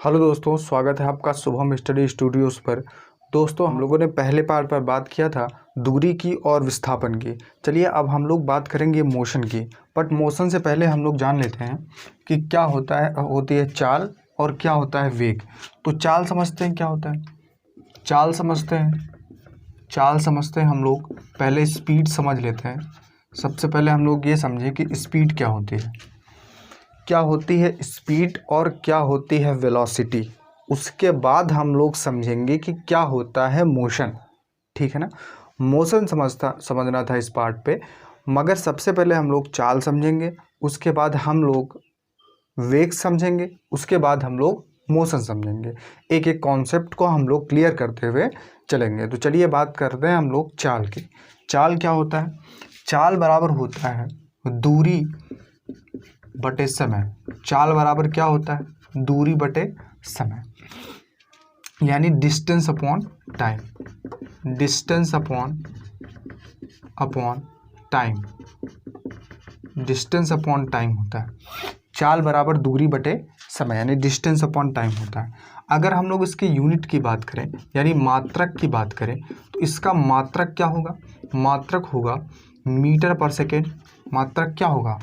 Hello दोस्तों, स्वागत है आपका शुभम स्टडी स्टूडियोज़ पर। दोस्तों, हम लोगों ने पहले पार्ट पर बात किया था दूरी की और विस्थापन की। चलिए अब हम लोग बात करेंगे मोशन की। बट मोशन से पहले हम लोग जान लेते हैं कि क्या होती है चाल और क्या होता है वेग। तो चाल समझते हैं क्या होता है। चाल समझते हैं हम लोग। पहले स्पीड समझ लेते हैं। सबसे पहले हम लोग ये समझें कि स्पीड क्या होती है स्पीड और क्या होती है वेलोसिटी। उसके बाद हम लोग समझेंगे कि क्या होता है मोशन। ठीक है ना। मोशन समझना था इस पार्ट पे, मगर सबसे पहले हम लोग चाल समझेंगे, उसके बाद हम लोग वेग समझेंगे, उसके बाद हम लोग मोशन समझेंगे। एक एक कॉन्सेप्ट को हम लोग क्लियर करते हुए चलेंगे। तो चलिए बात करते हैं हम लोग चाल की। चाल क्या होता है। चाल बराबर होता है दूरी बटे समय। चाल बराबर क्या होता है, दूरी बटे समय, यानी distance upon time. Distance upon time, distance upon time होता है। चाल बराबर दूरी बटे समय, यानी डिस्टेंस अपॉन टाइम होता है। अगर हम लोग इसकी यूनिट की बात करें, यानी मात्रक की बात करें, तो इसका मात्रक क्या होगा। मात्रक होगा मीटर पर सेकेंड। मात्रक क्या होगा,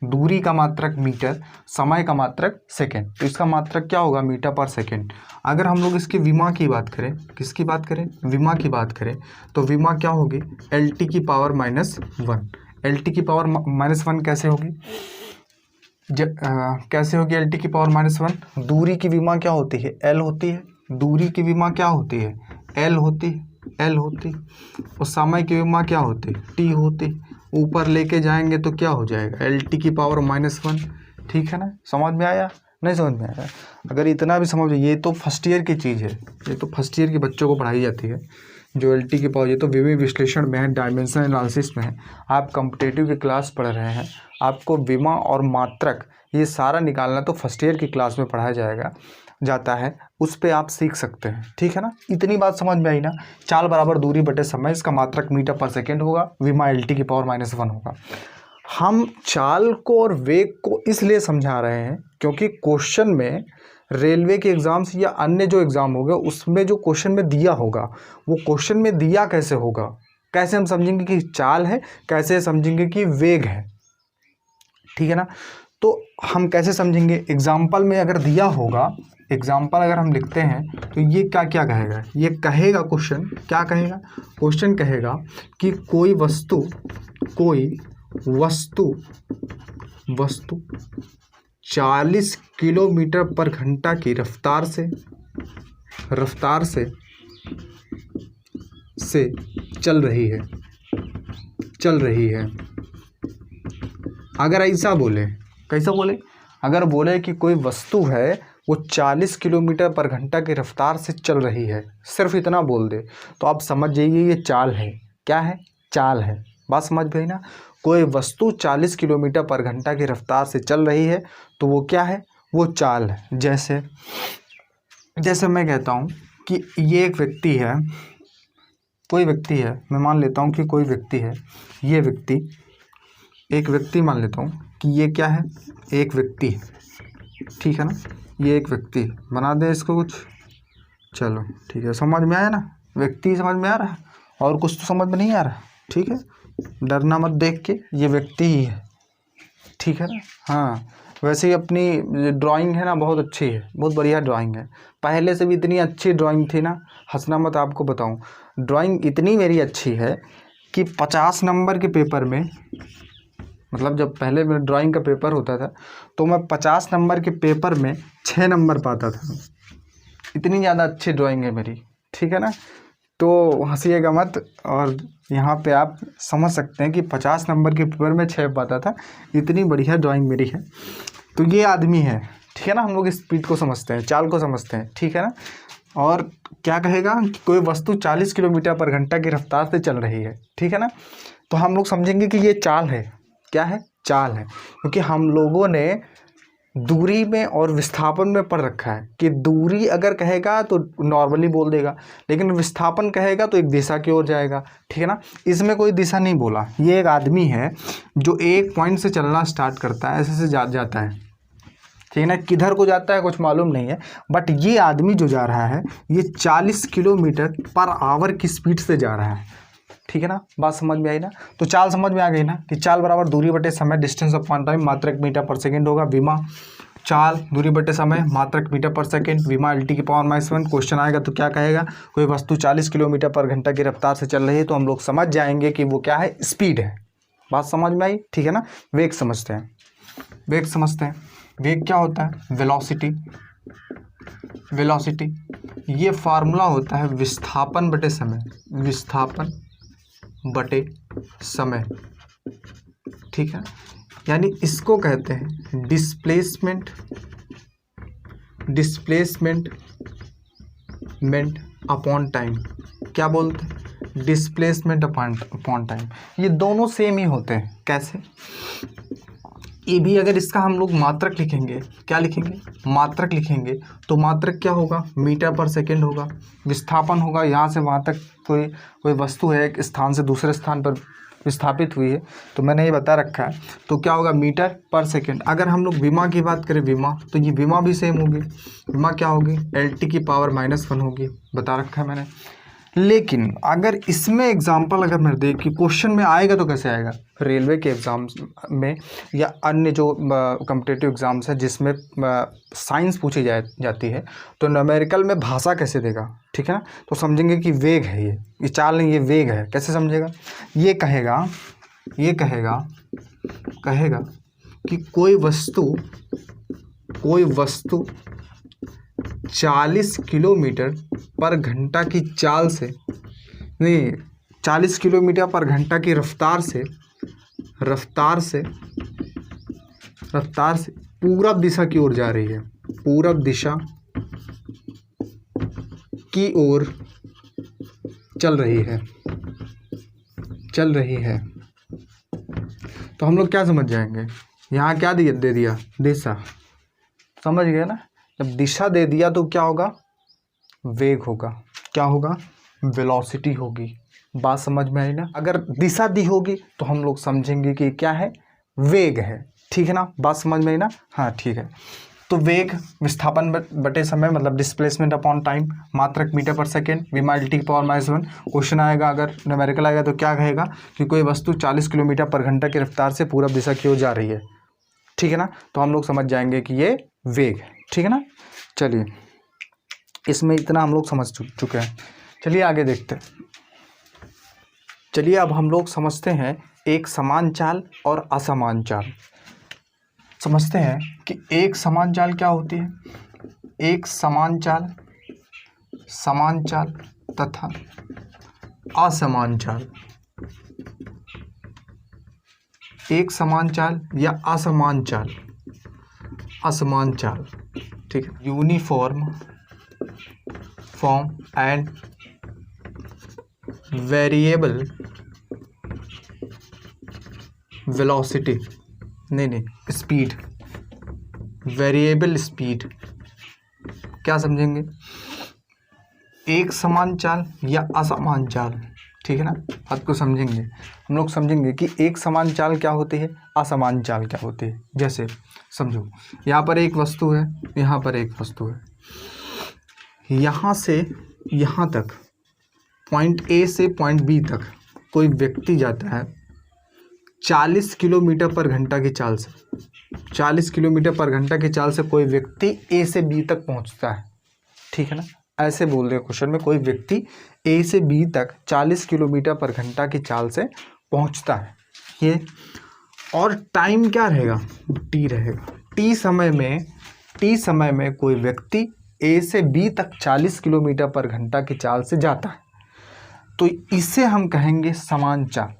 दूरी का मात्रक मीटर, समय का मात्रक सेकेंड, तो इसका मात्रक क्या होगा, मीटर पर सेकेंड। अगर हम लोग इसकी विमा की बात करें, किसकी बात करें, विमा की बात करें, तो विमा क्या होगी, LT की पावर -1। LT की पावर -1 कैसे होगी, कैसे होगी LT की पावर -1। दूरी की विमा क्या होती है, L होती है। दूरी की विमा क्या होती है, L होती, और समय की विमा क्या होती, T होती। ऊपर लेके जाएंगे तो क्या हो जाएगा, LT की पावर -1। ठीक है ना, समझ में आया, नहीं समझ में आया। अगर इतना भी समझ, ये तो फर्स्ट ईयर की चीज़ है, ये तो फर्स्ट ईयर के बच्चों को पढ़ाई जाती है जो LT की पावर। ये तो विमी विश्लेषण में है, डायमेंशनल एनालिसिस में है। आप कॉम्पिटिटिव की क्लास पढ़ रहे हैं, आपको विमा और मात्रक ये सारा निकालना तो फर्स्ट ईयर की क्लास में पढ़ाया जाता है, उस पे आप सीख सकते हैं। ठीक है ना, इतनी बात समझ में आई ना। चाल बराबर दूरी बटे समय, इसका मात्रक मीटर पर सेकेंड होगा, विमा LT की पावर -1 होगा। हम चाल को और वेग को इसलिए समझा रहे हैं क्योंकि क्वेश्चन में, रेलवे के एग्जाम्स या अन्य जो एग्ज़ाम होगा उसमें जो क्वेश्चन में दिया होगा, वो क्वेश्चन में दिया कैसे होगा, कैसे हम समझेंगे कि चाल है, कैसे समझेंगे कि वेग है। ठीक है ना, तो हम कैसे समझेंगे, एग्जाम्पल में अगर दिया होगा, एग्जाम्पल अगर हम लिखते हैं तो ये क्या क्या कहेगा, ये कहेगा क्वेश्चन क्या कहेगा, क्वेश्चन कहेगा कि कोई वस्तु 40 किलोमीटर पर घंटा की रफ्तार से चल रही है। अगर ऐसा बोले, कैसा बोले, अगर बोले कि कोई वस्तु है वो 40 किलोमीटर पर घंटा की रफ्तार से चल रही है, सिर्फ इतना बोल दे तो आप समझ जाइए ये चाल है। क्या है, चाल है। बात समझ गई ना। कोई वस्तु 40 किलोमीटर पर घंटा की रफ्तार से चल रही है तो वो क्या है, वो चाल है। जैसे मैं कहता हूँ कि ये एक व्यक्ति है, कोई व्यक्ति है, मैं मान लेता हूँ कि कोई व्यक्ति है, ये व्यक्ति, एक व्यक्ति मान लेता हूँ कि ये क्या है, एक व्यक्ति है। ठीक है ना, ये एक व्यक्ति, बना दे इसको कुछ, चलो ठीक है, समझ में आया ना, व्यक्ति समझ में आ रहा है, और कुछ तो समझ में नहीं आ रहा। ठीक है, डरना मत देख के, ये व्यक्ति ही है। ठीक है ना। हाँ, वैसे ही अपनी ड्राइंग है ना, बहुत अच्छी है, बहुत बढ़िया ड्राइंग है। पहले से भी इतनी अच्छी ड्राइंग थी ना, हंसना मत, आपको बताऊं, ड्राइंग इतनी मेरी अच्छी है कि 50 नंबर के पेपर में, मतलब जब पहले मेरा ड्राइंग का पेपर होता था तो मैं 50 नंबर के पेपर में 6 नंबर पाता था। इतनी ज़्यादा अच्छी ड्राइंग है मेरी। ठीक है ना, तो हंसिएगा मत, और यहाँ पे आप समझ सकते हैं कि 50 नंबर के पेपर में 6 पाता था, इतनी बढ़िया ड्राइंग मेरी है। तो ये आदमी है। ठीक है ना, हम लोग स्पीड को समझते हैं, चाल को समझते हैं। ठीक है ना, और क्या कहेगा कि कोई वस्तु 40 किलोमीटर पर घंटा की रफ्तार से चल रही है। ठीक है ना, तो हम लोग समझेंगे कि ये चाल है। क्या है, चाल है, क्योंकि हम लोगों ने दूरी में और विस्थापन में पढ़ रखा है कि दूरी अगर कहेगा तो नॉर्मली बोल देगा, लेकिन विस्थापन कहेगा तो एक दिशा की ओर जाएगा। ठीक है ना, इसमें कोई दिशा नहीं बोला। ये एक आदमी है जो एक पॉइंट से चलना स्टार्ट करता है, ऐसे से जाता है, ठीक है ना। किधर को जाता है कुछ मालूम नहीं है, बट ये आदमी जो जा रहा है ये 40 किलोमीटर पर आवर की स्पीड से जा रहा है। ठीक है ना, बात समझ में आई ना। तो चाल समझ में आ गई ना कि चाल बराबर दूरी बटे समय, डिस्टेंस अपॉन टाइम, मात्रक मीटर पर सेकेंड होगा। विमा चाल दूरी बटे समय मात्रक मीटर पर सेकेंड, विमा LT की पावर -1। क्वेश्चन आएगा तो क्या कहेगा, कोई वस्तु 40 किलोमीटर पर घंटा की रफ्तार से चल रही है, तो हम लोग समझ जाएंगे कि वो क्या है, स्पीड है। बात समझ में आई, ठीक है ना। वेग समझते हैं, वेग समझते हैं। वेग क्या होता है, वेलोसिटी। वेलोसिटी ये फार्मूला होता है विस्थापन बटे समय, विस्थापन बटे समय। ठीक है, यानी इसको कहते हैं डिस्प्लेसमेंट, डिस्प्लेसमेंट अपॉन टाइम। क्या बोलते हैं, डिस्प्लेसमेंट अपॉन टाइम। ये दोनों सेम ही होते हैं। कैसे, ये भी अगर इसका हम लोग मात्रक लिखेंगे, क्या लिखेंगे, मात्रक लिखेंगे, तो मात्रक क्या होगा, मीटर पर सेकेंड होगा। विस्थापन होगा, यहाँ से वहाँ तक कोई वस्तु है एक स्थान से दूसरे स्थान पर विस्थापित हुई है, तो मैंने ये बता रखा है, तो क्या होगा, मीटर पर सेकेंड। अगर हम लोग विमा की बात करें, विमा, तो ये विमा भी सेम होगी। विमा क्या होगी, LT की पावर -1 होगी, बता रखा है मैंने। लेकिन अगर इसमें एग्जाम्पल अगर मैं देख कि क्वेश्चन में आएगा तो कैसे आएगा, रेलवे के एग्ज़ाम्स में या अन्य जो कॉम्पिटिटिव एग्ज़ाम्स है जिसमें साइंस पूछी जाती है, तो न्यूमेरिकल में भाषा कैसे देगा, ठीक है ना। तो समझेंगे कि वेग है, ये चाल नहीं, ये वेग है। कैसे समझेगा, ये कहेगा कि कोई वस्तु 40 किलोमीटर पर घंटा की चाल से, नहीं 40 किलोमीटर पर घंटा की रफ्तार से पूरब दिशा की ओर जा रही है, पूरब दिशा की ओर चल रही है। तो हम लोग क्या समझ जाएंगे, यहाँ क्या दे दिया, दिशा, समझ गए ना। जब दिशा दे दिया तो क्या होगा, वेग होगा। क्या होगा, वेलोसिटी होगी। बात समझ में आई ना। अगर दिशा दी होगी तो हम लोग समझेंगे कि क्या है, वेग है। ठीक है ना, बात समझ में आई ना। हाँ ठीक है, तो वेग विस्थापन बटे समय, मतलब डिस्प्लेसमेंट अपॉन टाइम, मात्रक मीटर पर सेकेंड, विमा LT की पावर -1। क्वेश्चन आएगा, अगर न्यूमेरिकल आएगा तो क्या कहेगा कि कोई वस्तु 40 किलोमीटर पर घंटा की रफ्तार से पूरब दिशा की ओर जा रही है। ठीक है ना, तो हम लोग समझ जाएंगे कि ये वेग है। ठीक है ना, चलिए इसमें इतना हम लोग समझ चुके हैं। चलिए आगे देखते हैं। चलिए अब हम लोग समझते हैं एक समान चाल और असमान चाल। समझते हैं कि एक समान चाल क्या होती है, एक समान चाल तथा असमान चाल। एक समान चाल या असमान चाल, ठीक है। Uniform form and variable velocity, नहीं स्पीड, वेरिएबल स्पीड। क्या समझेंगे, एक समान चाल या असमान चाल। ठीक है ना, बात को समझेंगे। हम लोग समझेंगे कि एक समान चाल क्या होती है, असमान चाल क्या होती है। जैसे समझो, यहाँ पर एक वस्तु है, यहाँ पर एक वस्तु है, यहाँ से यहाँ तक, पॉइंट A से पॉइंट B तक कोई व्यक्ति जाता है 40 किलोमीटर पर घंटा की चाल से। 40 किलोमीटर पर घंटा की चाल से कोई व्यक्ति A से B तक पहुँचता है। ठीक है ना, ऐसे बोल रहे क्वेश्चन में, कोई व्यक्ति A से B तक 40 किलोमीटर पर घंटा की चाल से पहुंचता है ये, और टाइम क्या रहेगा, T रहेगा। T समय में कोई व्यक्ति A से B तक 40 किलोमीटर पर घंटा की चाल से जाता है, तो इसे हम कहेंगे समान चाल।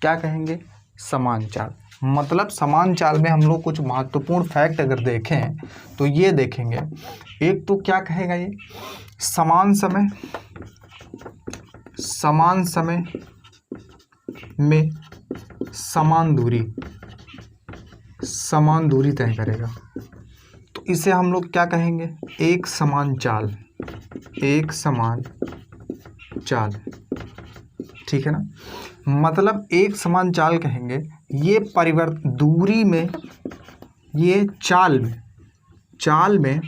क्या कहेंगे, समान चाल। मतलब समान चाल में हम लोग कुछ महत्वपूर्ण फैक्ट अगर देखें तो ये देखेंगे, एक तो क्या कहेगा ये, समान समय में समान दूरी तय करेगा, तो इसे हम लोग क्या कहेंगे, एक समान चाल। ठीक है ना, मतलब एक समान चाल कहेंगे, ये दूरी में, ये चाल में चाल में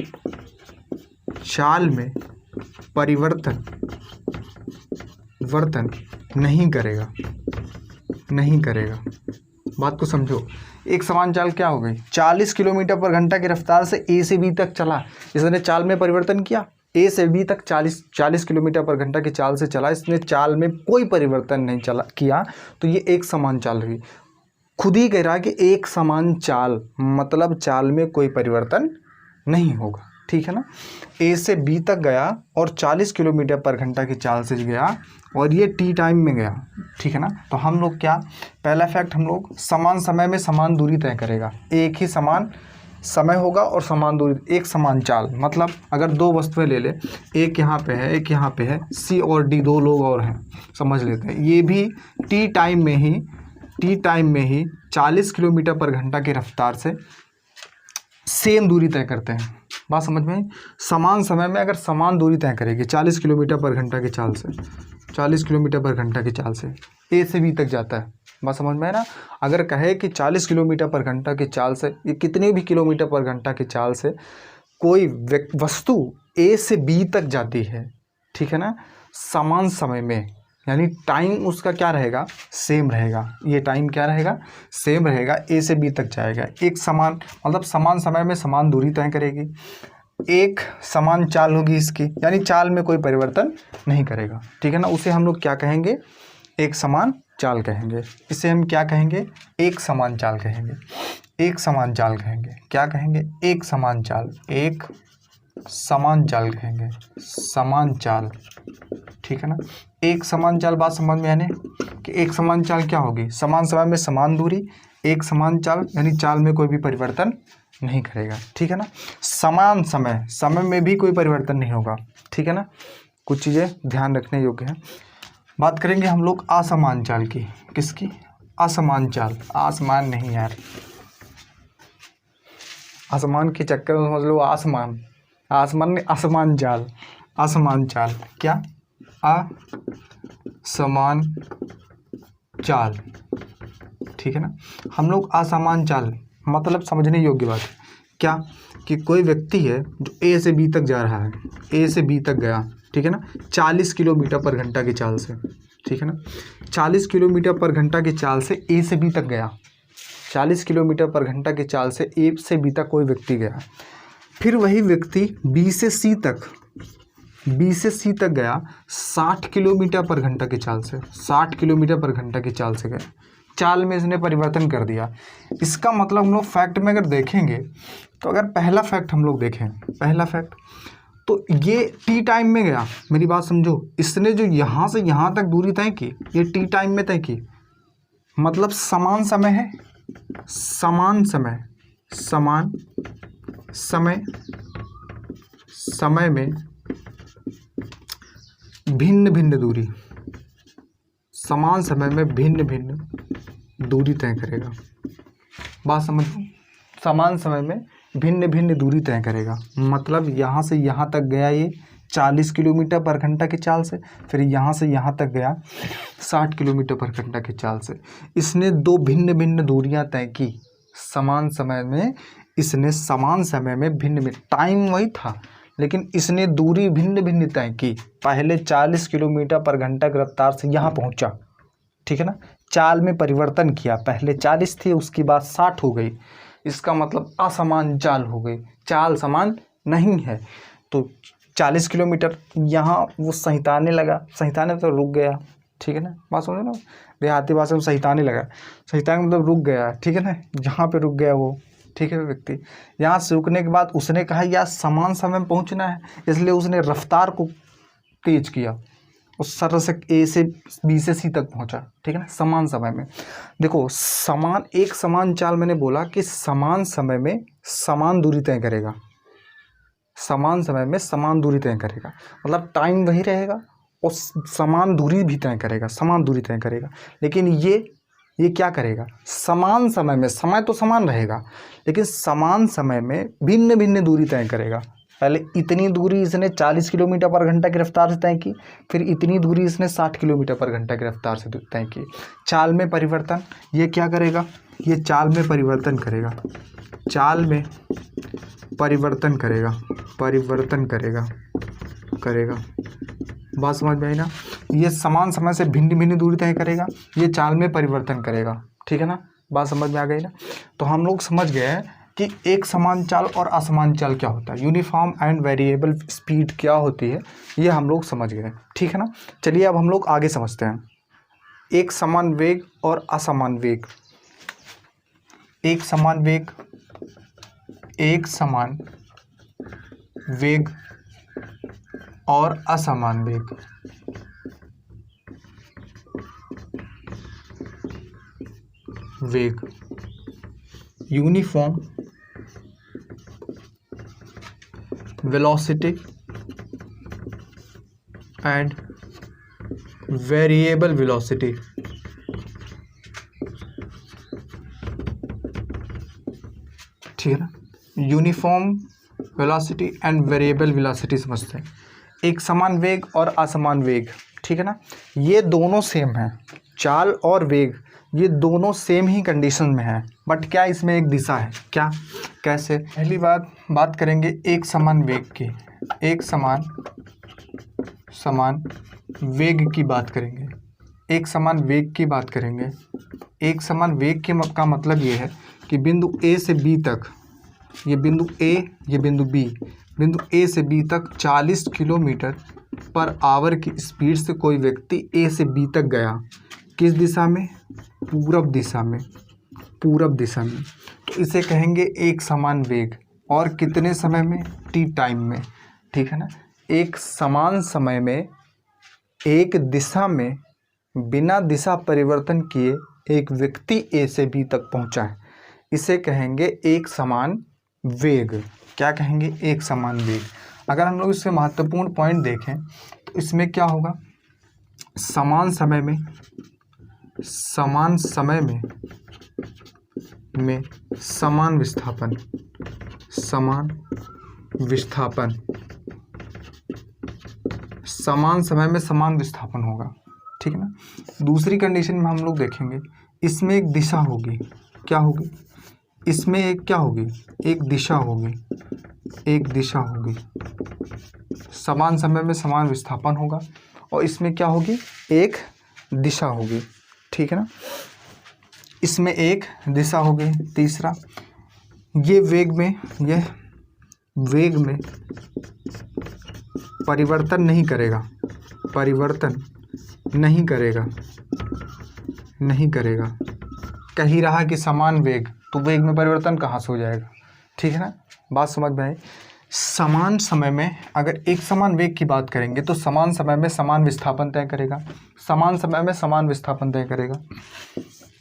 परिवर्तन नहीं करेगा। बात को समझो। एक समान चाल क्या हो गई, 40 किलोमीटर पर घंटा की रफ्तार से ए से बी तक चला, इसने चाल में परिवर्तन किया, ए से बी तक 40 किलोमीटर पर घंटा की चाल से चला, इसने चाल में कोई परिवर्तन नहीं किया, तो ये एक समान चाल रही। खुद ही कह रहा है कि एक समान चाल मतलब चाल में कोई परिवर्तन नहीं होगा, ठीक है ना। ए से बी तक गया और 40 किलोमीटर पर घंटा की चाल से गया और ये टी टाइम में गया, ठीक है ना। तो हम लोग क्या, पहला फैक्ट हम लोग समान समय में समान दूरी तय करेगा। एक ही समान समय होगा और समान दूरी, एक समान चाल मतलब अगर दो वस्तुएं ले ले, एक यहाँ पे है एक यहाँ पे है, सी और डी दो लोग और हैं, समझ लेते हैं। ये भी टी टाइम में ही 40 किलोमीटर पर घंटा की रफ्तार से सेम दूरी तय करते हैं। बात समझ में आई। समान समय में अगर समान दूरी तय करेगी 40 किलोमीटर पर घंटा की चाल से, 40 किलोमीटर पर घंटा की चाल से ए से बी तक जाता है। बात समझ में है ना। अगर कहे कि 40 किलोमीटर पर घंटा की चाल से, ये कितने भी किलोमीटर पर घंटा की चाल से कोई वस्तु ए से बी तक जाती है, ठीक है ना, समान समय में, यानी टाइम उसका क्या रहेगा, सेम रहेगा। ये टाइम क्या रहेगा, सेम रहेगा, ए से बी तक जाएगा। एक समान मतलब समान समय में समान दूरी तय करेगी, एक समान चाल होगी इसकी, यानी चाल में कोई परिवर्तन नहीं करेगा, ठीक है ना। उसे हम लोग क्या कहेंगे, एक समान चाल कहेंगे। इसे हम क्या कहेंगे, एक समान चाल कहेंगे। एक समान चाल कहेंगे, क्या कहेंगे, एक समान चाल, एक समान चाल कहेंगे, समान चाल, ठीक है ना। एक समान चाल, बात समझ में आने कि एक समान चाल क्या होगी, समान समय में समान दूरी, एक समान चाल यानी चाल में कोई भी परिवर्तन नहीं करेगा, ठीक है ना। समान समय, समय में भी कोई परिवर्तन नहीं होगा, ठीक है ना। कुछ चीज़ें ध्यान रखने योग्य हैं। बात करेंगे हम लोग असमान चाल की। किसकी, असमान चाल, आसमान नहीं यार, आसमान के चक्कर में समझ लो आसमान, आसमान ने असमान चाल, असमान चाल क्या, असमान चाल, ठीक है ना। हम लोग असमान चाल मतलब समझने योग्य बात है क्या, कि कोई व्यक्ति है जो ए से बी तक जा रहा है, ए से बी तक गया, ठीक है ना, 40 किलोमीटर पर घंटा की चाल से, ठीक है ना, 40 किलोमीटर पर घंटा की चाल से ए से बी तक गया, 40 किलोमीटर पर घंटा की चाल से ए से बी तक कोई व्यक्ति गया। फिर वही व्यक्ति बी से सी तक गया 60 किलोमीटर पर घंटा की चाल से, 60 किलोमीटर पर घंटा की चाल से गया, चाल में इसने परिवर्तन कर दिया। इसका मतलब हम लोग फैक्ट में अगर देखेंगे तो अगर पहला फैक्ट हम लोग देखें, पहला फैक्ट तो ये टी टाइम में गया, मेरी बात समझो, इसने जो यहाँ से यहाँ तक दूरी तय की ये टी टाइम में तय की, मतलब समान समय है, समान समय, समान समय में भिन्न भिन्न दूरी, समान समय में भिन्न भिन्न दूरी तय करेगा। बात समझ, समान समय में भिन्न भिन्न दूरी तय करेगा, मतलब यहाँ से यहाँ तक गया ये 40 किलोमीटर पर घंटा की चाल से, फिर यहाँ से यहाँ तक गया 60 किलोमीटर पर घंटा की चाल से। इसने दो भिन्न भिन्न दूरियां तय की समान समय में, इसने समान समय में भिन्न भिन्न, टाइम वही था लेकिन इसने दूरी भिन्न भिन्न तय की। पहले 40 किलोमीटर पर घंटा की रफ्तार से यहाँ पहुँचा, ठीक है ना, चाल में परिवर्तन किया, पहले 40 थी उसकी बाद 60 हो गई, इसका मतलब असमान चाल हो गई, चाल समान नहीं है। तो 40 किलोमीटर यहाँ वो सहिताने लगा, सहिताने तो रुक गया, ठीक है ना, बात समझो ना, देहाती भाषा में सहिताने लगा, सहिताने मतलब रुक गया, ठीक है ना, जहाँ पे रुक गया वो, ठीक है व्यक्ति। यहाँ से रुकने के बाद उसने कहा यार समान समय में पहुँचना है, इसलिए उसने रफ्तार को तेज किया, उस तरह से ए से बी से सी तक पहुंचा, ठीक है ना, समान समय में। देखो समान, एक समान चाल मैंने बोला कि समान समय में समान दूरी तय करेगा, समान समय में समान दूरी तय करेगा, मतलब टाइम वही रहेगा और समान दूरी भी तय करेगा, समान दूरी तय करेगा। लेकिन ये क्या करेगा, समान समय में, समय तो समान रहेगा लेकिन समान समय में भिन्न भिन्न दूरी तय करेगा। पहले इतनी दूरी इसने 40 किलोमीटर पर घंटा की रफ्तार से तय की, फिर इतनी दूरी इसने 60 किलोमीटर पर घंटा की रफ्तार से तय की। चाल में परिवर्तन, ये क्या करेगा, ये चाल में परिवर्तन करेगा, चाल में परिवर्तन करेगा, बात समझ में आई ना। ये समान समय से भिन्न भिन्न दूरी तय करेगा, ये चाल में परिवर्तन करेगा, ठीक है ना, बात समझ में आ गई ना। तो हम लोग समझ गए कि एक समान चाल और असमान चाल क्या होता है, यूनिफॉर्म एंड वेरिएबल स्पीड क्या होती है, ये हम लोग समझ गए, ठीक है ना। चलिए अब हम लोग आगे समझते हैं। एक समान वेग और असमान वेग, एक समान वेग, एक समान वेग और असमान वेग, वेग, uniform velocity and variable velocity, ठीक है ना। Uniform velocity and variable velocity समझते हैं। एक समान वेग और असमान वेग, ठीक है ना, ये दोनों सेम हैं, चाल और वेग ये दोनों सेम ही कंडीशन में है, बट क्या इसमें एक दिशा है, क्या, कैसे। पहली बात करेंगे एक समान वेग की, एक समान वेग की बात करेंगे, एक समान वेग की बात करेंगे। एक समान वेग के का मतलब ये है कि बिंदु ए से बी तक, ये बिंदु ए, ये बिंदु बी, बिंदु ए से बी तक 40 किलोमीटर पर आवर की स्पीड से कोई व्यक्ति ए से बी तक गया, किस दिशा में, पूरब दिशा में, पूरब दिशा में, तो इसे कहेंगे एक समान वेग। और कितने समय में, टी टाइम में, ठीक है ना। एक समान समय में एक दिशा में बिना दिशा परिवर्तन किए एक व्यक्ति ए से बी तक पहुंचा है, इसे कहेंगे एक समान वेग। क्या कहेंगे, एक समान वेग। अगर हम लोग इसके महत्वपूर्ण पॉइंट देखें तो इसमें क्या होगा, समान समय में समान विस्थापन, समान समय में समान विस्थापन होगा, ठीक है ना। दूसरी कंडीशन में हम लोग देखेंगे इसमें एक दिशा होगी, क्या होगी, इसमें एक क्या होगी, एक दिशा होगी, एक दिशा होगी। समान समय में समान विस्थापन होगा और इसमें क्या होगी, एक दिशा होगी, ठीक है ना, इसमें एक दिशा होगी। तीसरा, ये वेग में परिवर्तन नहीं करेगा, कह ही रहा कि समान वेग, तो वेग में परिवर्तन कहाँ से हो जाएगा, ठीक है ना, बात समझ में आई। समान समय में अगर एक समान वेग की बात करेंगे तो समान समय में समान विस्थापन तय करेगा, समान समय में समान विस्थापन तय करेगा।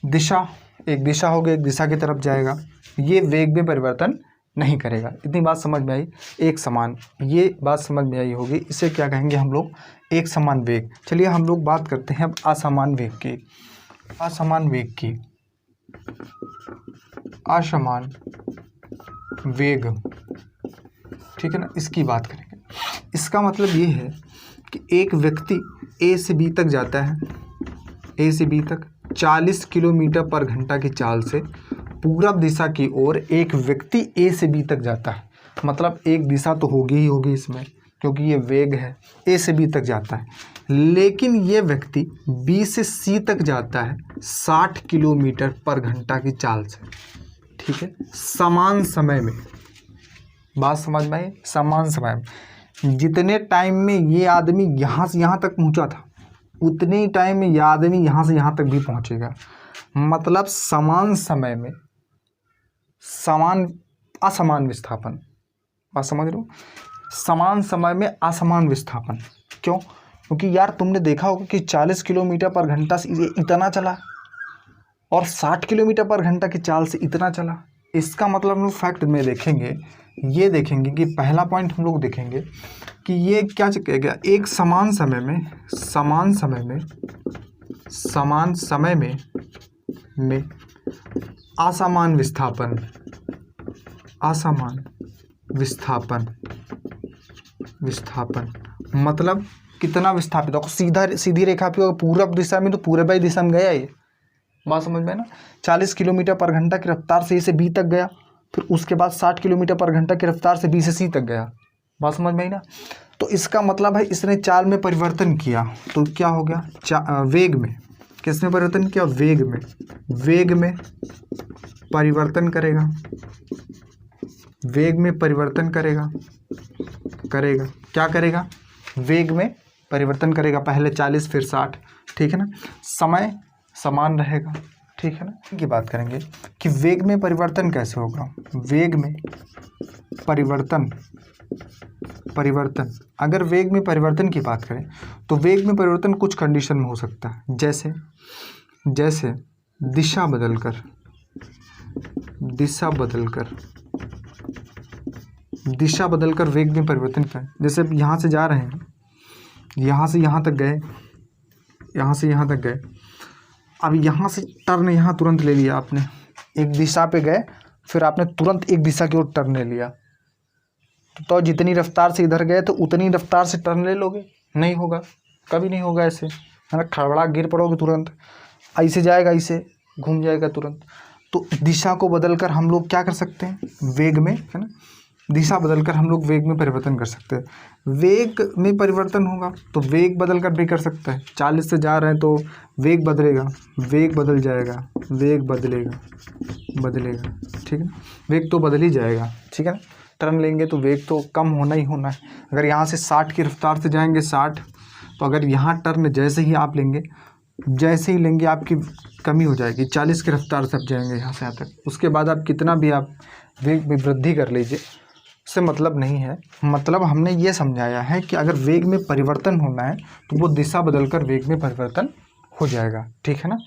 दिशा, एक दिशा होगी, एक दिशा की तरफ जाएगा, ये वेग में परिवर्तन नहीं करेगा। इतनी बात समझ में आई। एक समान, ये बात समझ में आई होगी, इसे क्या कहेंगे हम लोग, एक समान वेग। चलिए हम लोग बात करते हैं अब असमान वेग की। असमान वेग, ठीक है ना, इसकी बात करेंगे। इसका मतलब ये है कि एक व्यक्ति ए से बी तक जाता है, ए से बी तक 40 किलोमीटर पर घंटा की चाल से पूरब दिशा की ओर एक व्यक्ति ए से बी तक जाता है। मतलब एक दिशा तो होगी ही होगी इसमें, क्योंकि ये वेग है, ए से बी तक जाता है, लेकिन ये व्यक्ति बी से सी तक जाता है 60 किलोमीटर पर घंटा की चाल से, ठीक है, समान समय में। बात समझ में आई, समान समय में। जितने टाइम में ये आदमी यहाँ से यहाँ तक पहुँचा था, उतने ही टाइम में यह आदमी यहाँ से यहाँ तक भी पहुँचेगा। मतलब समान समय में असमान विस्थापन। बात समझ रहे हो, समान समय में असमान विस्थापन। क्यों, क्योंकि यार तुमने देखा होगा कि 40 किलोमीटर पर घंटा से ये इतना चला और 60 किलोमीटर पर घंटा की चाल से इतना चला। इसका मतलब हम लोग फैक्ट में देखेंगे, ये देखेंगे कि पहला पॉइंट हम लोग देखेंगे कि ये क्या कहेगा, एक समान समय में असमान विस्थापन विस्थापन मतलब कितना विस्थापित होगा। सीधी रेखा पे होगा पूरब दिशा में तो पूर्वी दिशा में गया ये, बात समझ में ना। 40 किलोमीटर पर घंटा की रफ्तार से ए से बी तक गया, फिर उसके बाद 60 किलोमीटर पर घंटा की रफ्तार से बी से सी तक गया, बात समझ में आई ना। तो इसका मतलब है इसने चाल में परिवर्तन किया, तो क्या हो गया वेग में, किसमें परिवर्तन किया, वेग में। वेग में परिवर्तन करेगा, वेग में परिवर्तन करेगा, क्या करेगा, वेग में परिवर्तन करेगा। पहले 40 फिर 60, ठीक है ना। समय समान रहेगा, ठीक है ना। की बात करेंगे कि वेग में परिवर्तन कैसे होगा। वेग में परिवर्तन अगर वेग में परिवर्तन की बात करें तो वेग में परिवर्तन कुछ कंडीशन में हो सकता है, जैसे दिशा बदलकर वेग में परिवर्तन करें। जैसे यहाँ से जा रहे हैं, यहाँ से यहाँ तक गए, यहाँ से यहाँ तक गए, अब यहाँ से टर्न यहाँ तुरंत ले लिया आपने, एक दिशा पे गए फिर आपने तुरंत एक दिशा की ओर टर्न ले लिया, तो जितनी रफ्तार से इधर गए तो उतनी रफ्तार से टर्न ले लोगे, नहीं होगा, कभी नहीं होगा ऐसे, है ना। खड़बड़ा गिर पड़ोगे तुरंत, ऐसे जाएगा, ऐसे घूम जाएगा तुरंत। तो दिशा को बदलकर हम लोग क्या कर सकते हैं, वेग में, है ना, दिशा बदलकर हम लोग वेग में परिवर्तन कर सकते हैं। वेग में परिवर्तन होगा तो वेग बदलकर भी कर सकता है। 40 से जा रहे हैं तो वेग बदलेगा, वेग बदल जाएगा, वेग बदलेगा, ठीक है ना, वेग तो बदल ही जाएगा, ठीक है ना। टर्न लेंगे तो वेग तो कम होना ही होना है। अगर यहाँ से 60 की रफ्तार से जाएंगे 60, तो अगर यहाँ टर्न जैसे ही आप लेंगे, जैसे ही लेंगे आपकी कमी हो जाएगी। 40 की रफ्तार से आप जाएंगे यहाँ से यहाँ तक, उसके बाद आप कितना भी आप वेग में वृद्धि कर लीजिए, उससे मतलब नहीं है। मतलब हमने ये समझाया है कि अगर वेग में परिवर्तन होना है तो वो दिशा बदलकर वेग में परिवर्तन हो जाएगा, ठीक है ना।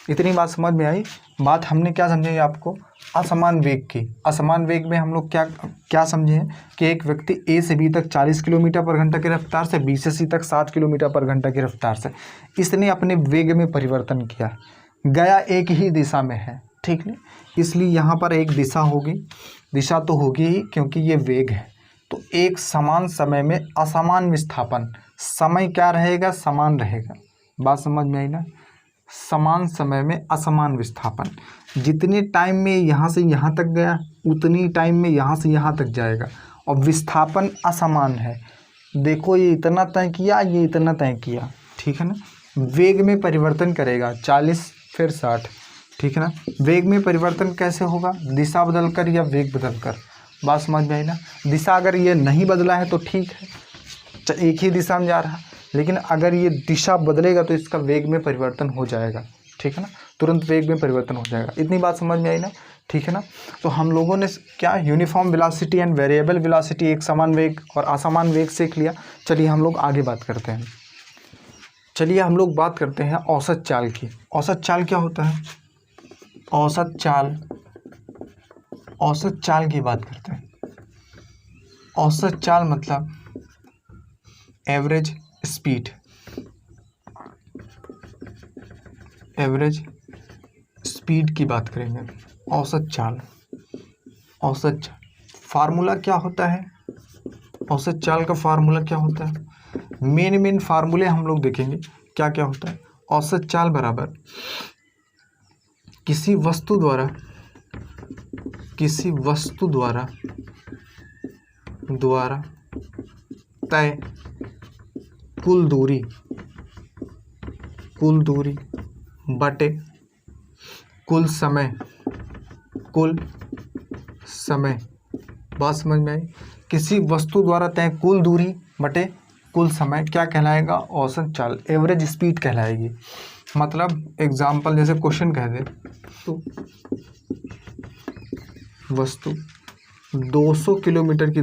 इतनी बात समझ में आई। बात हमने क्या समझाई आपको, असमान वेग की। असमान वेग में हम लोग क्या समझे हैं कि एक व्यक्ति ए से बी तक 40 किलोमीटर पर घंटा की रफ्तार से, बी से सी तक 60 किलोमीटर पर घंटा की रफ्तार से इसने अपने वेग में परिवर्तन किया, गया एक ही दिशा में है, ठीक है। इसलिए यहाँ पर एक दिशा होगी, दिशा तो होगी ही क्योंकि ये वेग है। तो एक समान समय में असमान विस्थापन, समय क्या रहेगा, समान रहेगा, बात समझ में आई ना। समान समय में असमान विस्थापन, जितने टाइम में यहाँ से यहाँ तक गया उतनी टाइम में यहाँ से यहाँ तक जाएगा, और विस्थापन असमान है। देखो ये इतना तय किया, ये इतना तय किया, ठीक है ना। वेग में परिवर्तन करेगा 40 फिर 60, ठीक है ना। वेग में परिवर्तन कैसे होगा, दिशा बदलकर या वेग बदलकर, बात समझ में आई ना। दिशा अगर ये नहीं बदला है तो ठीक है, एक ही दिशा में जा रहा है, लेकिन अगर ये दिशा बदलेगा तो इसका वेग में परिवर्तन हो जाएगा, ठीक है ना, तुरंत वेग में परिवर्तन हो जाएगा। इतनी बात समझ में आई ना, ठीक है ना। तो हम लोगों ने क्या uniform velocity and variable velocity, एक समान वेग और असमान वेग सीख लिया। चलिए हम लोग आगे बात करते हैं। चलिए हम लोग बात करते हैं औसत चाल की। औसत चाल क्या होता है, औसत चाल की बात करते हैं। औसत चाल मतलब एवरेज स्पीड, की बात करेंगे। औसत चाल फार्मूला क्या होता है, औसत चाल का फार्मूला क्या होता है, मेन फार्मूले हम लोग देखेंगे क्या क्या होता है। औसत चाल बराबर किसी वस्तु द्वारा तय कुल दूरी बटे कुल समय, बात समझ में आई। किसी वस्तु द्वारा तय कुल दूरी बटे कुल समय क्या कहलाएगा, औसत चाल, एवरेज स्पीड कहलाएगी। मतलब एग्जाम्पल जैसे क्वेश्चन कह दे तो वस्तु 200 किलोमीटर की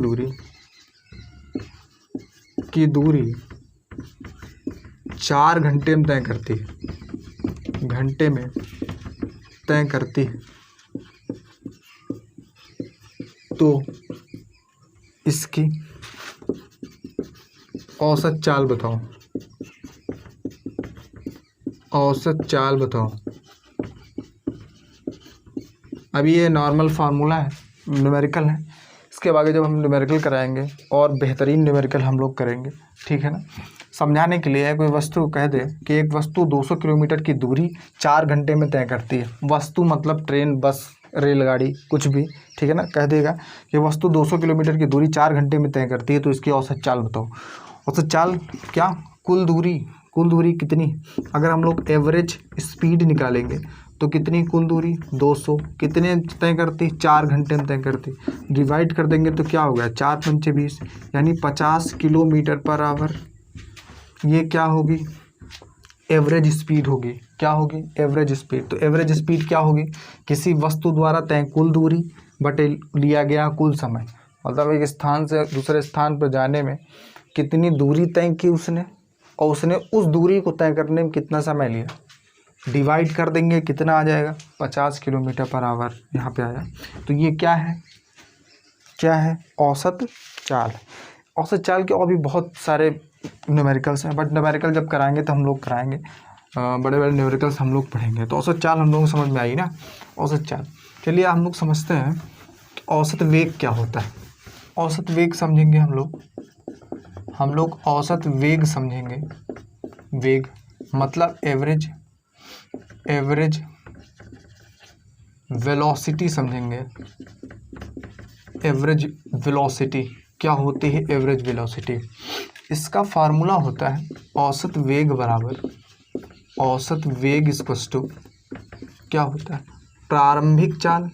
दूरी 4 घंटे में तय करती है, तो इसकी औसत चाल बताओ, अभी ये नॉर्मल फार्मूला है, न्यूमेरिकल है, इसके आगे जब हम न्यूमेरिकल कराएंगे और बेहतरीन न्यूमेरिकल हम लोग करेंगे, ठीक है ना। समझाने के लिए कोई वस्तु कह दे कि एक वस्तु 200 किलोमीटर की दूरी 4 घंटे में तय करती है। वस्तु मतलब ट्रेन, बस, रेलगाड़ी, कुछ भी, ठीक है ना। कह देगा कि वस्तु 200 किलोमीटर की दूरी 4 घंटे में तय करती है, तो इसकी औसत चाल बताओ। औसत चाल क्या? कुल दूरी कितनी? अगर हम लोग एवरेज स्पीड निकालेंगे तो कितनी कुल दूरी? 200। कितने तय करती? 4 घंटे में तय करती। डिवाइड कर देंगे तो क्या हो गया? 4 पंचे 20, यानी 50 किलोमीटर पर आवर। ये क्या होगी? एवरेज स्पीड होगी। क्या होगी? Average speed. तो एवरेज स्पीड क्या होगी? किसी वस्तु द्वारा तय कुल दूरी बटे लिया गया कुल समय। मतलब एक स्थान से दूसरे स्थान पर जाने में कितनी दूरी तय की उसने, और उसने उस दूरी को तय करने में कितना समय लिया, डिवाइड कर देंगे, कितना आ जाएगा? 50 किलोमीटर पर आवर यहाँ पे आया। तो ये क्या है? औसत चाल। औसत चाल के और भी बहुत सारे न्यूमेरिकल्स हैं, बट न्यूमेरिकल जब कराएंगे तो हम लोग कराएंगे, बड़े बड़े न्यूमेरिकल्स हम लोग पढ़ेंगे। तो औसत चाल हम लोगों को समझ में आई ना, औसत चाल। चलिए हम लोग समझते हैं कि औसत वेग क्या होता है। औसत वेग समझेंगे हम लोग औसत वेग समझेंगे। वेग मतलब एवरेज वेलोसिटी समझेंगे। एवरेज वेलोसिटी क्या होती है? एवरेज वेलोसिटी, इसका फार्मूला होता है औसत वेग बराबर, औसत वेग इक्वल्स टू क्या होता है? प्रारंभिक चाल,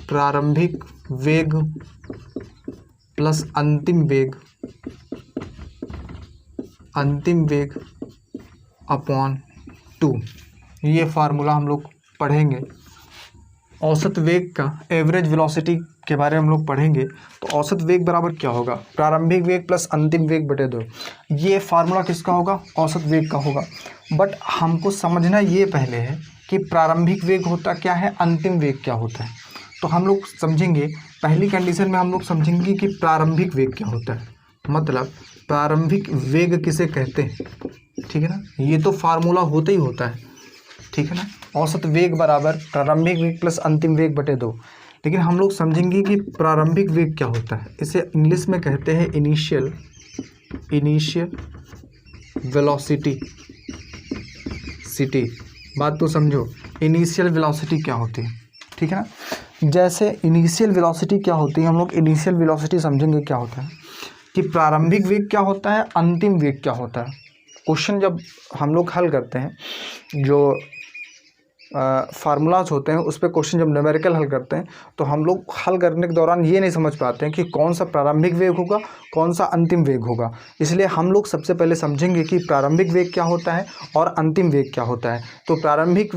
प्रारंभिक वेग प्लस अंतिम वेग अपॉन 2। ये फार्मूला हम लोग पढ़ेंगे। औसत वेग का, एवरेज वेलोसिटी के बारे में हम लोग पढ़ेंगे। तो औसत वेग बराबर क्या होगा? प्रारंभिक वेग प्लस अंतिम वेग बटे 2। ये फार्मूला किसका होगा? औसत वेग का होगा। बट हमको समझना ये पहले है कि प्रारंभिक वेग होता क्या है, अंतिम वेग क्या होता है। तो हम लोग समझेंगे, पहली कंडीशन में हम लोग समझेंगे कि प्रारंभिक वेग क्या होता है, मतलब प्रारंभिक वेग किसे कहते हैं, ठीक है ना। ये तो फार्मूला होता ही होता है, ठीक है ना। औसत वेग बराबर प्रारंभिक वेग प्लस अंतिम वेग बटे 2। लेकिन हम लोग समझेंगे कि प्रारंभिक वेग क्या होता है। इसे इंग्लिश में कहते हैं इनिशियल वेलोसिटी। बात तो समझो, इनिशियल वेलोसिटी क्या होती है, ठीक है ना। जैसे इनिशियल वेलोसिटी क्या होती है, हम लोग इनिशियल वेलोसिटी समझेंगे क्या होता है, कि प्रारंभिक वेग क्या होता है, अंतिम वेग क्या होता है। क्वेश्चन जब हम लोग हल करते हैं, जो फार्मूलाज होते हैं उस पर क्वेश्चन जब न्यूमेरिकल हल करते हैं, तो हम लोग हल करने के दौरान ये नहीं समझ पाते हैं कि कौन सा प्रारंभिक वेग होगा, कौन सा अंतिम वेग होगा। इसलिए हम लोग सबसे पहले समझेंगे कि प्रारंभिक वेग क्या होता है और अंतिम वेग क्या होता है। तो प्रारंभिक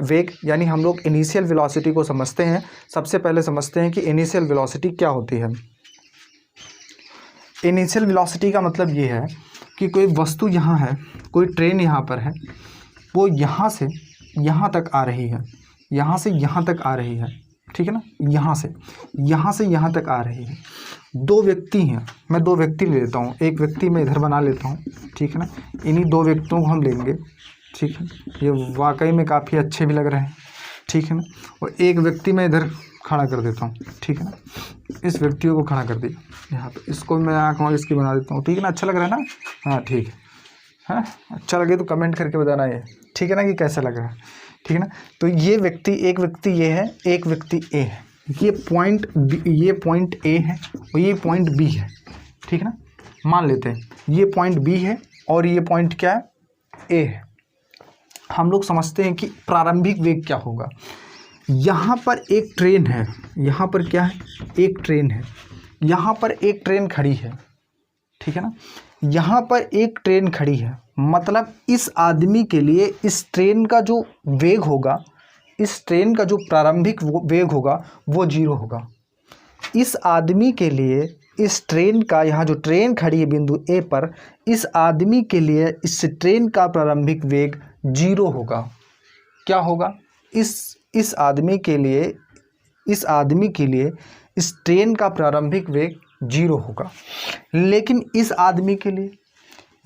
वेग यानी हम लोग इनिशियल वेलोसिटी को समझते हैं। सबसे पहले समझते हैं कि इनिशियल वेलोसिटी क्या होती है। इनिशियल वेलोसिटी का मतलब ये है कि कोई वस्तु यहाँ है, कोई ट्रेन यहाँ पर है, वो यहाँ से यहाँ तक आ रही है, यहाँ से यहाँ तक आ रही है, ठीक है ना। यहाँ से यहाँ तक आ रही है। 2 व्यक्ति हैं, मैं 2 व्यक्ति ले लेता हूँ, एक व्यक्ति मैं इधर बना लेता हूँ, ठीक है ना। इन्हीं 2 व्यक्तियों को हम लेंगे, ठीक है। ये वाकई में काफ़ी अच्छे भी लग रहे हैं, ठीक है ना। और एक व्यक्ति मैं इधर खड़ा कर देता हूँ, ठीक है ना। इस व्यक्तियों को खड़ा कर दिया यहाँ पे, इसको मैं आँख वाँख इसकी बना देता हूँ, ठीक है ना। अच्छा लग रहा है ना? हाँ ठीक है। हाँ, अच्छा लगे तो कमेंट करके बताना ये, ठीक है ना, कि कैसा लग रहा है, ठीक है ना। तो ये व्यक्ति, एक व्यक्ति ये है, एक व्यक्ति ए है। ये पॉइंट ए है और ये पॉइंट बी है, ठीक है ना। मान लेते हैं ये पॉइंट बी है और ये पॉइंट क्या है, ए है। हम लोग समझते हैं कि प्रारंभिक वेग क्या होगा। यहाँ पर एक ट्रेन है, यहाँ पर क्या है, एक ट्रेन है, यहाँ पर एक ट्रेन खड़ी है, ठीक है ना। यहाँ पर एक ट्रेन खड़ी है, मतलब इस आदमी के लिए इस ट्रेन का जो वेग होगा, इस ट्रेन का जो प्रारंभिक वेग होगा वो 0 होगा। इस आदमी के लिए इस ट्रेन का, यहाँ जो ट्रेन खड़ी है बिंदु ए पर, इस आदमी के लिए इस ट्रेन का प्रारंभिक वेग 0 होगा। क्या होगा? इस आदमी के लिए इस ट्रेन का प्रारंभिक वेग 0 होगा। लेकिन इस आदमी के लिए